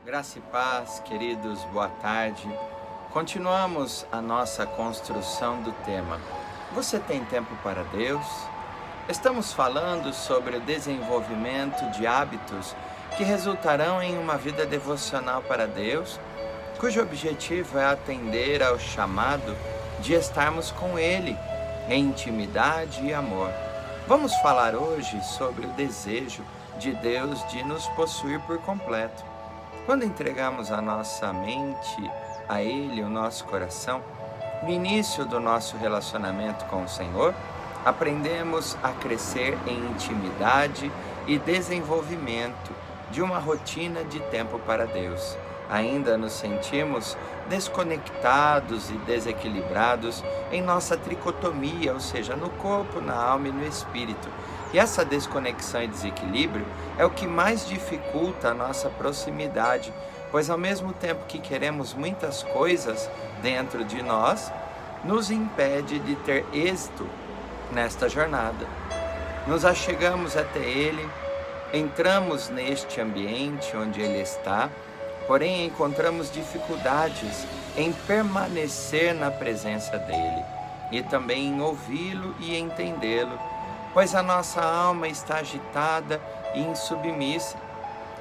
Graça e paz, queridos, boa tarde. Continuamos a nossa construção do tema. Você tem tempo para Deus? Estamos falando sobre o desenvolvimento de hábitos que resultarão em uma vida devocional para Deus, cujo objetivo é atender ao chamado de estarmos com Ele em intimidade e amor. Vamos falar hoje sobre o desejo de Deus de nos possuir por completo. Quando entregamos a nossa mente a Ele, o nosso coração, no início do nosso relacionamento com o Senhor, aprendemos a crescer em intimidade e desenvolvimento de uma rotina de tempo para Deus. Ainda nos sentimos desconectados e desequilibrados em nossa tricotomia, ou seja, no corpo, na alma e no espírito. E essa desconexão e desequilíbrio é o que mais dificulta a nossa proximidade, pois ao mesmo tempo que queremos muitas coisas dentro de nós, nos impede de ter êxito nesta jornada. Nos achegamos até Ele, entramos neste ambiente onde Ele está, porém encontramos dificuldades em permanecer na presença dEle e também em ouvi-lo e entendê-lo, pois a nossa alma está agitada e insubmissa.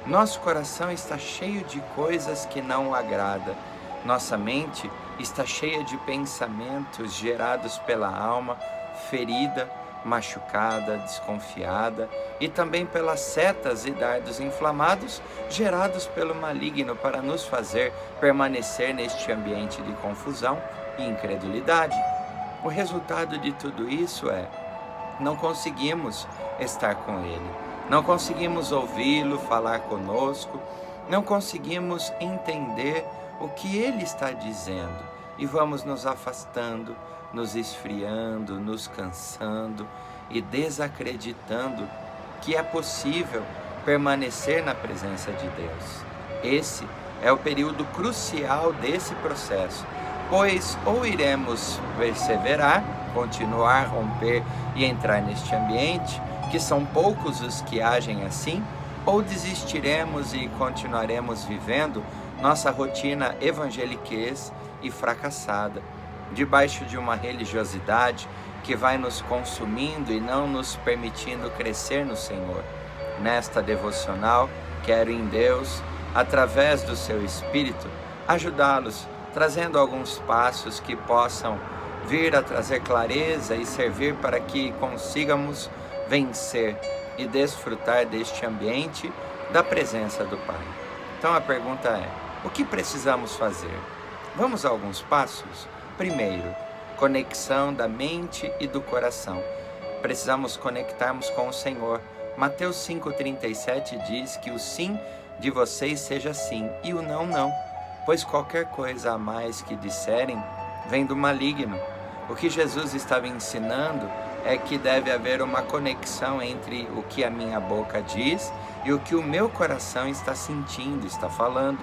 Nosso coração está cheio de coisas que não o agradam. Nossa mente está cheia de pensamentos gerados pela alma, ferida, machucada, desconfiada, e também pelas setas e dardos inflamados gerados pelo maligno para nos fazer permanecer neste ambiente de confusão e incredulidade. O resultado de tudo isso é: não conseguimos estar com Ele, não conseguimos ouvi-lo falar conosco, não conseguimos entender o que Ele está dizendo e vamos nos afastando, nos esfriando, nos cansando e desacreditando que é possível permanecer na presença de Deus. Esse é o período crucial desse processo, pois ou iremos perseverar, continuar, romper e entrar neste ambiente, que são poucos os que agem assim, ou desistiremos e continuaremos vivendo nossa rotina evangeliquez e fracassada, debaixo de uma religiosidade que vai nos consumindo e não nos permitindo crescer no Senhor. Nesta devocional, quero em Deus, através do seu Espírito, ajudá-los, trazendo alguns passos que possam vir a trazer clareza e servir para que consigamos vencer e desfrutar deste ambiente da presença do Pai. Então a pergunta é: o que precisamos fazer? Vamos a alguns passos? Primeiro, conexão da mente e do coração. Precisamos conectarmos com o Senhor. Mateus 5,37 diz que o sim de vocês seja sim e o não, não, pois qualquer coisa a mais que disserem vem do maligno. O que Jesus estava ensinando é que deve haver uma conexão entre o que a minha boca diz e o que o meu coração está sentindo, está falando.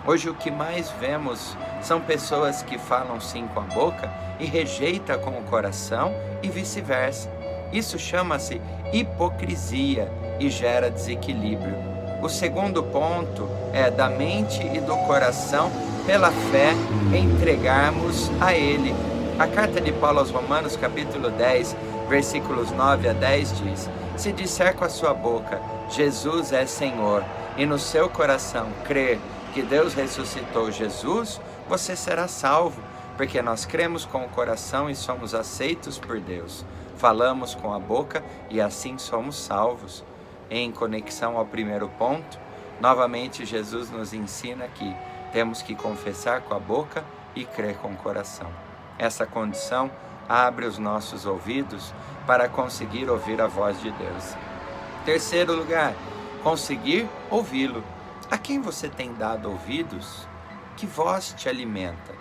Hoje o que mais vemos são pessoas que falam sim com a boca e rejeitam com o coração e vice-versa. Isso chama-se hipocrisia e gera desequilíbrio. O segundo ponto é da mente e do coração, pela fé, entregarmos a Ele. A carta de Paulo aos Romanos, capítulo 10, versículos 9 a 10 diz: se disser com a sua boca, Jesus é Senhor, e no seu coração crer que Deus ressuscitou Jesus, você será salvo, porque nós cremos com o coração e somos aceitos por Deus. Falamos com a boca e assim somos salvos. Em conexão ao primeiro ponto, novamente Jesus nos ensina que temos que confessar com a boca e crer com o coração. Essa condição abre os nossos ouvidos para conseguir ouvir a voz de Deus. Terceiro lugar, conseguir ouvi-lo. A quem você tem dado ouvidos? Que voz te alimenta?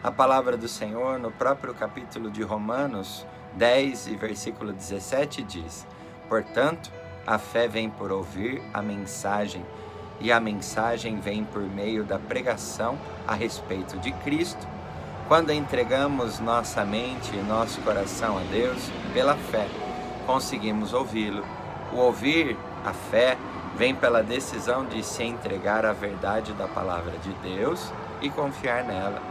A palavra do Senhor, no próprio capítulo de Romanos 10 e versículo 17 diz: portanto, a fé vem por ouvir a mensagem, e a mensagem vem por meio da pregação a respeito de Cristo. Quando entregamos nossa mente e nosso coração a Deus, pela fé, conseguimos ouvi-lo. O ouvir, a fé, Vem pela decisão de se entregar à verdade da palavra de Deus e confiar nela.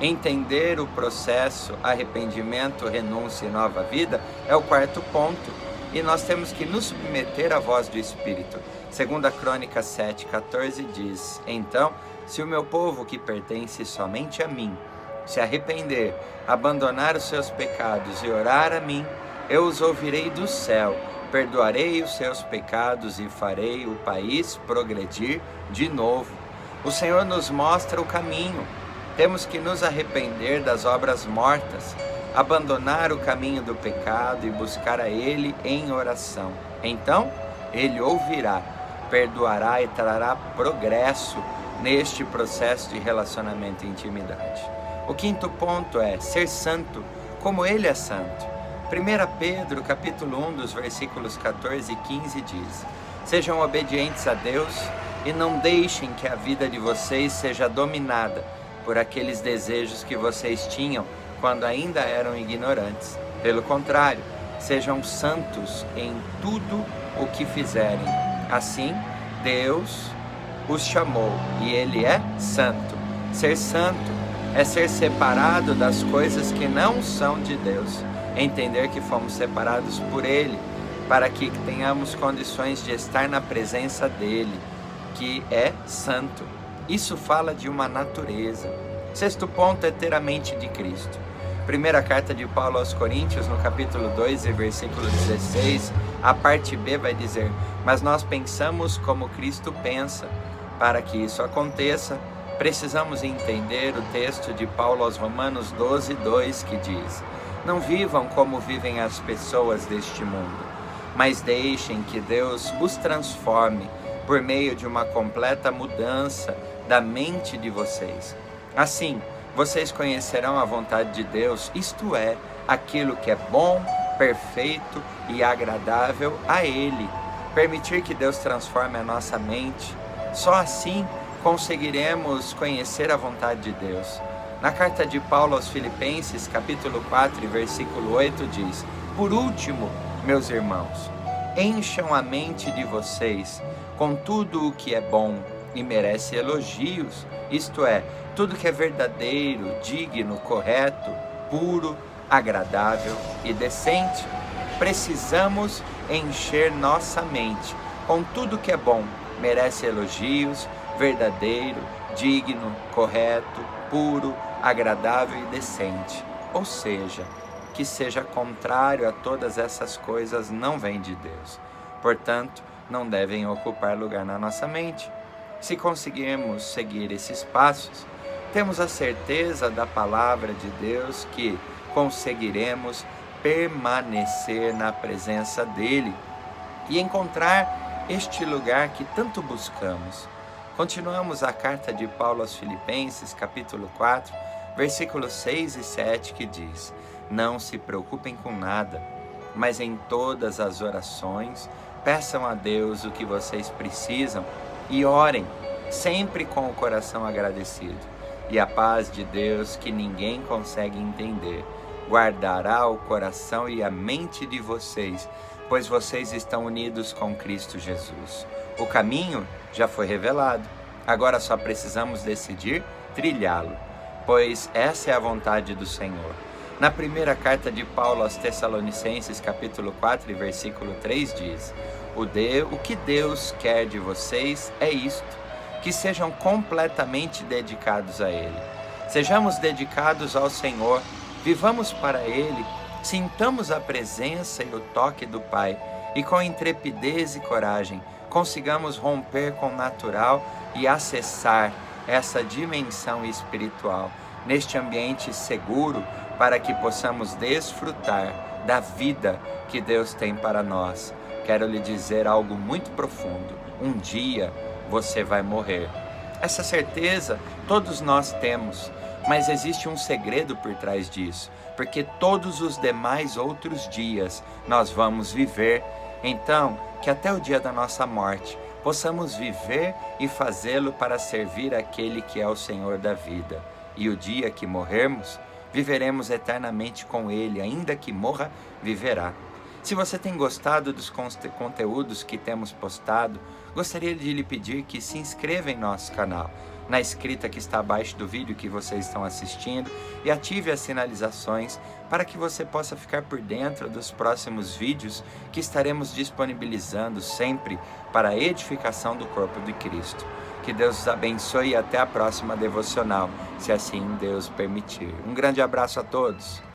Entender o processo arrependimento, renúncia e nova vida é o quarto ponto. E nós temos que nos submeter à voz do Espírito. 2 Crônicas 7,14 diz: Então, se o meu povo que pertence somente a mim se arrepender, abandonar os seus pecados e orar a mim, eu os ouvirei do céu, perdoarei os seus pecados e farei o país progredir de novo. O Senhor nos mostra o caminho. Temos que nos arrepender das obras mortas, abandonar o caminho do pecado e buscar a Ele em oração. Então, Ele ouvirá, perdoará e trará progresso neste processo de relacionamento e intimidade. O quinto ponto é ser santo, como Ele é santo. 1 Pedro, capítulo 1, dos versículos 14 e 15 diz: Sejam obedientes a Deus e não deixem que a vida de vocês seja dominada por aqueles desejos que vocês tinham quando ainda eram ignorantes. Pelo contrário, sejam santos em tudo o que fizerem. Assim, Deus os chamou e Ele é santo. Ser santo é ser separado das coisas que não são de Deus. Entender que fomos separados por Ele, para que tenhamos condições de estar na presença dEle, que é santo. Isso fala de uma natureza. Sexto ponto é ter a mente de Cristo. Primeira carta de Paulo aos Coríntios, no capítulo 2 e versículo 16, a parte B vai dizer: Mas nós pensamos como Cristo pensa. Para que isso aconteça, precisamos entender o texto de Paulo aos Romanos 12, 2, que diz: Não vivam como vivem as pessoas deste mundo, mas deixem que Deus os transforme por meio de uma completa mudança da mente de vocês. Assim, vocês conhecerão a vontade de Deus, isto é, aquilo que é bom, perfeito e agradável a Ele. Permitir que Deus transforme a nossa mente, só assim conseguiremos conhecer a vontade de Deus. Na carta de Paulo aos Filipenses, capítulo 4, versículo 8, diz: Por último, meus irmãos, encham a mente de vocês com tudo o que é bom e merece elogios, isto é, tudo que é verdadeiro, digno, correto, puro, agradável e decente. Precisamos encher nossa mente com tudo que é bom, merece elogios, verdadeiro, digno, correto, puro, agradável e decente. Ou seja, que seja contrário a todas essas coisas não vem de Deus. Portanto, não devem ocupar lugar na nossa mente. Se conseguirmos seguir esses passos, temos a certeza da palavra de Deus que conseguiremos permanecer na presença dEle e encontrar este lugar que tanto buscamos. Continuamos a carta de Paulo aos Filipenses, capítulo 4, versículos 6 e 7, que diz: Não se preocupem com nada, mas em todas as orações, peçam a Deus o que vocês precisam e orem, sempre com o coração agradecido. E a paz de Deus, que ninguém consegue entender, guardará o coração e a mente de vocês, pois vocês estão unidos com Cristo Jesus. O caminho já foi revelado, agora só precisamos decidir trilhá-lo, pois essa é a vontade do Senhor. Na primeira carta de Paulo aos Tessalonicenses, capítulo 4, versículo 3, diz: O que Deus quer de vocês é isto, que sejam completamente dedicados a Ele. Sejamos dedicados ao Senhor, vivamos para Ele, sintamos a presença e o toque do Pai, e com intrepidez e coragem, consigamos romper com o natural e acessar essa dimensão espiritual, neste ambiente seguro, para que possamos desfrutar da vida que Deus tem para nós. Quero lhe dizer algo muito profundo: um dia você vai morrer. Essa certeza todos nós temos, mas existe um segredo por trás disso, porque todos os demais outros dias nós vamos viver. Então, que até o dia da nossa morte possamos viver e fazê-lo para servir aquele que é o Senhor da vida. E o dia que morrermos, viveremos eternamente com Ele, ainda que morra, viverá. Se você tem gostado dos conteúdos que temos postado, gostaria de lhe pedir que se inscreva em nosso canal, na escrita que está abaixo do vídeo que vocês estão assistindo, e ative as sinalizações para que você possa ficar por dentro dos próximos vídeos que estaremos disponibilizando sempre para a edificação do corpo de Cristo. Que Deus os abençoe e até a próxima devocional, se assim Deus permitir. Um grande abraço a todos.